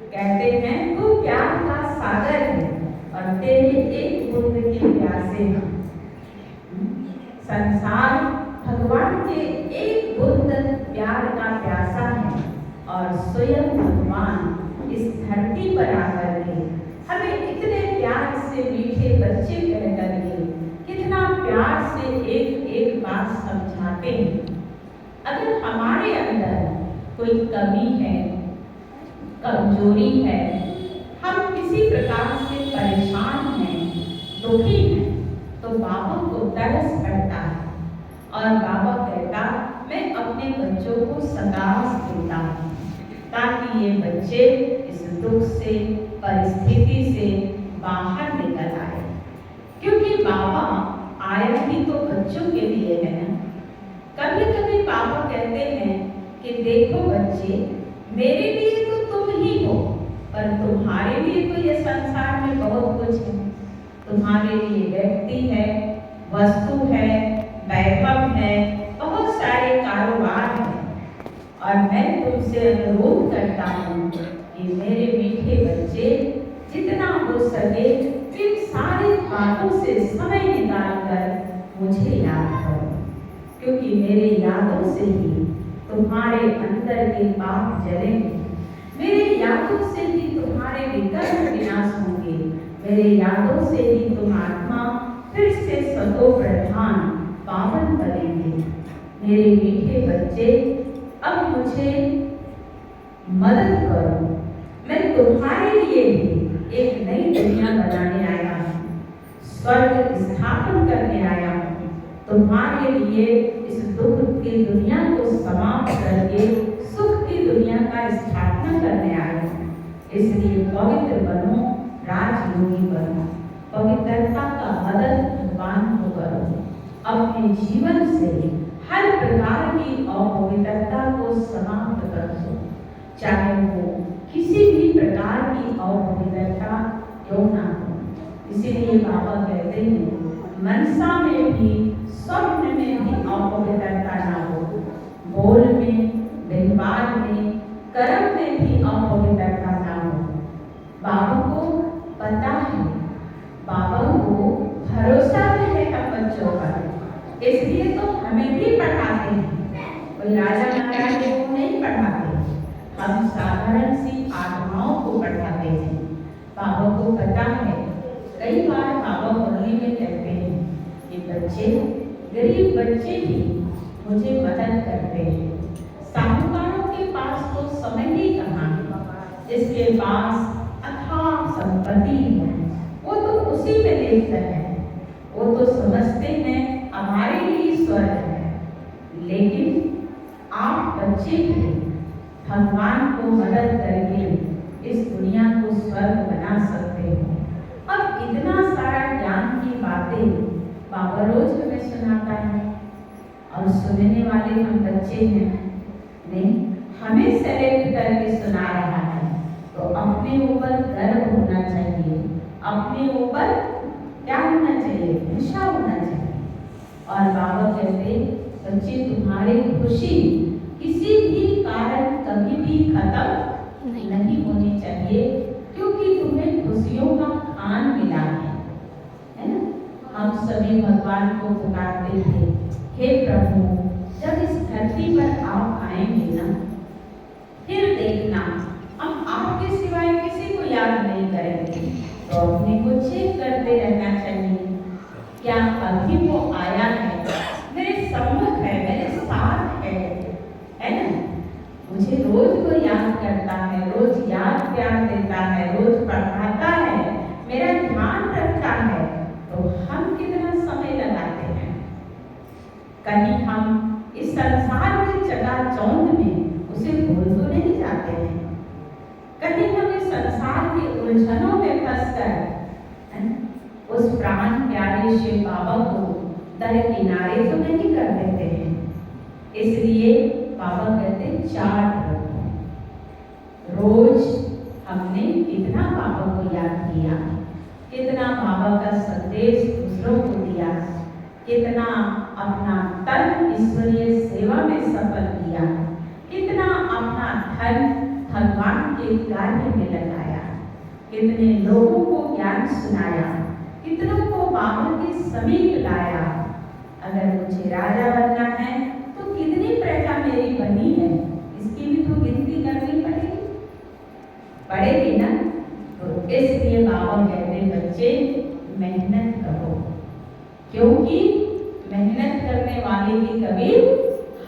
कहते हैं तू प्यार का सागर है और तेरे एक बूंद के प्यासे हैं। संसार भगवान के एक बूंद प्यार का प्यासा है और स्वयं भगवान इस धरती पर आकर के हमें इतने प्यार से मीठे बच्चे कह करके कितना प्यार से एक एक बात समझाते हैं। अगर हमारे अंदर कोई कमी है, कमजोरी है, हम किसी प्रकार से परेशान हैं, दुखी हैं, तो बाबा को तरस पड़ता है और बाबा कहता मैं अपने बच्चों को सगास देता हूँ ताकि ये बच्चे इस दुख से, परिस्थिति से बाहर निकल आए। क्योंकि बाबा आया ही तो बच्चों के लिए है ना। कभी कभी बाबा कहते हैं कि देखो बच्चे, मेरे लिए तो तुम ही हो, पर तुम्हारे लिए तो ये संसार में बहुत कुछ है। तुम्हारे लिए व्यक्ति है, वस्तु है, वैभव है, बहुत सारे कारोबार हैं और मैं तुमसे अनुरोध करता हूँ कि मेरे मीठे बच्चे जितना हो सके इन सारी बातों से समय निकालकर मुझे याद करो, क्योंकि मेरे यादों से ही तुम्हारे अंदर के पाप जलेंगे, मेरे यादों से ही तुम्हारे विकर्म विनाश होंगे, मेरे यादों से ही तुम आत्मा फिर से सतो प्रधान पावन बनेंगे। मेरे मीठे बच्चे अब मुझे मदद करो, मैं तुम्हारे लिए भी एक नई दुनिया बनाने आया हूँ, स्वर्ग स्थापन करने आया हूँ। तुम्हारे लिए इस दुख की दुनिया को समाप्त करके सुख की दुनिया का स्थापना करने आया हूँ। इसलिए पवित्र बनो, राजयोगी बनो, पवित्रता का मदद भगवान को करो। अपने जीवन से हर प्रकार की अपवित्रता को समाप्त कर दो, चाहे वो किसी भी प्रकार की अपवित्रता क्यों ना हो। इसीलिए बाबा कहते हैं मनसा में भी, स्वप्न में भी अपवित्रता ना हो, बोल में, व्यवहार में, कर्म में भी अपवित्रता ना हो। बाबा को पता है, बाबा को भरोसा भी है हम बच्चों पर, इसलिए तो हमें भी पढ़ाते हैं। कोई राजा महाराजा को नहीं पढ़ाते, हम साधारण सी आत्माओं को पढ़ाते हैं। बाबा को पता है, कई बार बाबा मुरली में कहते हैं कि बच्चे, गरीब बच्चे भी मुझे मदद करते हैं। साहूकारों के पास तो समय ही कहाँ है, जिसके पास अथाह संपत्ति है वो तो उसी में देखते हैं, वो तो समझते हैं हमारे लिए स्वर्ग है। लेकिन आप बच्चे भी भगवान को मदद करके इस दुनिया को स्वर्ग बना सकते हो। अब इतना सारा ज्ञान की बातें बाबा रोज हमें सुनाता है और सुनने वाले हम बच्चे हैं नहीं, हमें सेलेक्ट करके सुना रहा है, तो अपने ऊपर गर्व होना चाहिए, अपने ऊपर क्या होना चाहिए, निशा होना चाहिए। और बाबा कहते बच्चे तुम्हारी खुशी किसी भी कारण कभी भी खत्म नहीं होनी चाहिए, क्योंकि तुम्हें खुशियों का खान मिला है ना। हम सभी भगवान को पुकारते थे, हे प्रभु जब इस धरती पर आप आएंगे ना, फिर देखना हम आपके सिवाय किसी को याद नहीं करेंगे, तो अपने को चेक करते रहना चाहिए, क्या अभी वो आया है, मेरे सम्मुख है, मेरे साथ है ना। मुझे रोज वो याद करता है, रोज याद प्यार देता है, रोज पढ़ाता है, मेरा ध्यान रखता है, तो हम कितना समय लगाते हैं। कहीं हम इस संसार की चकाचौंध में उसे भूल तो नहीं जाते हैं, कहीं हम इस संसार के उलझनों में फंसकर उस प्राण प्यारे शिव बाबा को दरकिनारे तो नहीं कर देते हैं। इसलिए बाबा कहते चार्ट रखो, रोज हमने कितना बाबा को याद किया, कितना बाबा का संदेश दूसरों को दिया, कितना अपना तन ईश्वरीय सेवा में सफल किया, कितना अपना धन भगवान के कार्य में लगाया, कितने लोगों को ज्ञान सुनाया, कितनों को बाबा के समीप लाया। अगर मुझे राजा बनना है तो कितनी प्रजा मेरी बनी है, इसकी भी तो गिनती करनी पड़ेगी ना। तो इसलिए बाबा कहते बच्चे मेहनत करो, क्योंकि मेहनत करने वाले की कभी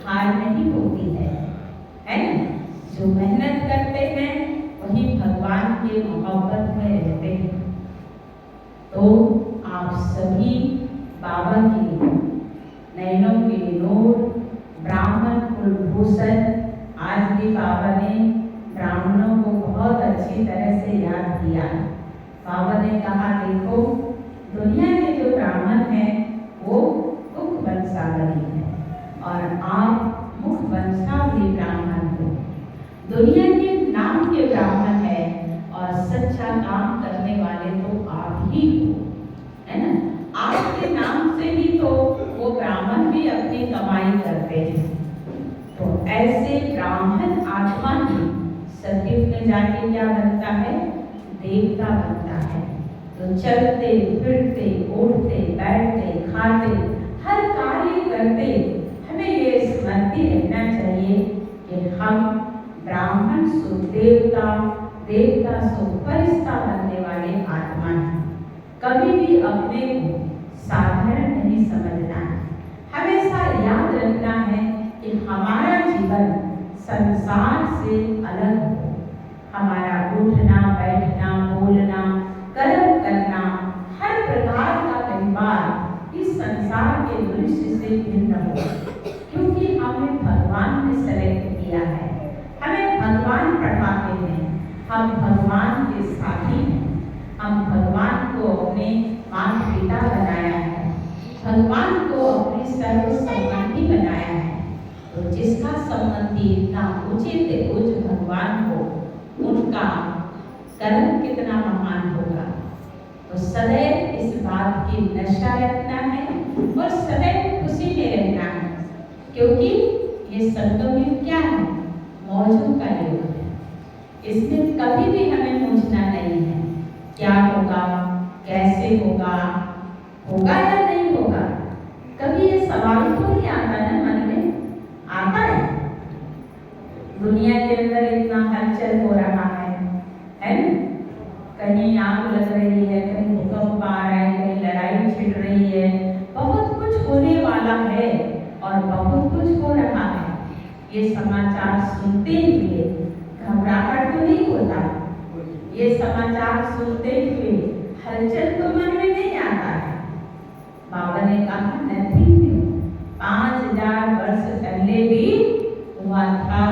हार नहीं होती है ना। जो मेहनत करते हैं वही भगवान के मोहब्बत में रहते हैं। तो आप सभी बाबा की नैनों के नूर, ब्राह्मण कुलभूषण, आज भी बाबा ने ब्राह्मणों को बहुत अच्छी तरह से याद किया। बाबा ने कहा देखो, दुनिया के जो ब्राह्मण हैं वो मुख वंशावली है और आप मुख वंशावली ब्राह्मण हो। दुनिया के नाम के ब्राह्मण है और सच्चा काम करने वाले तो आप ही हो, है ना। आपके नाम से ही तो वो ब्राह्मण भी अपनी कमाई करते हैं। तो ऐसे ब्राह्मण आत्मा ही सतयुग में जाके क्या बनता है, देवता बनता है। तो चलते फिरते उठते बैठते खाते हर कार्य करते हमें ये स्मृति रहना चाहिए कि हम ब्राह्मण सो देवता, देवता सो फरिश्ता बनने वाले आत्मा हैं। कभी भी अपने को साधारण नहीं समझना है। हमेशा याद रखना है कि हमारा जीवन संसार से अलग हो। हमारा उठना बैठना बोलना कर्म करना हर प्रकार का व्यवहार इस संसार के दृश्य से भिन्न हो, क्योंकि हमें भगवान ने सेलेक्ट किया है, हमें भगवान पढ़ाते हैं, हम भगवान के साथी हैं। हम भगवान को अपने माता पिता बनाया है, भगवान को अपनी सर्व संबंधी बनाया है। तो जिसका संबंधी इतना उचित उच्च भगवान को, उनका कर्म कितना महान होगा। तो सदैव इस बात की नशा रखना है और सदैव खुशी में रहना है, क्योंकि ये संगम युग क्या है, मौजों का युग है। इसमें कभी भी हमें पूछना नहीं है क्या होगा, कैसे होगा, होगा या नहीं होगा। कभी ये सवाल तो नहीं आता ना मन में, आता है। दुनिया के अंदर इतना हलचल हो रहा है ना। कहीं आग लग रही है, कहीं भूकंप आ रहा है, कहीं लड़ाई छिड़ रही है, बहुत कुछ होने वाला है और बहुत कुछ हो रहा है। ये समाचार सुनते हुए घबराहट तो नहीं होता, ये समाचार सुनते हुए हलचल तो मन में नहीं आता है। बाबा ने कहा नथिंग न्यू, 5000 वर्ष पहले भी हुआ था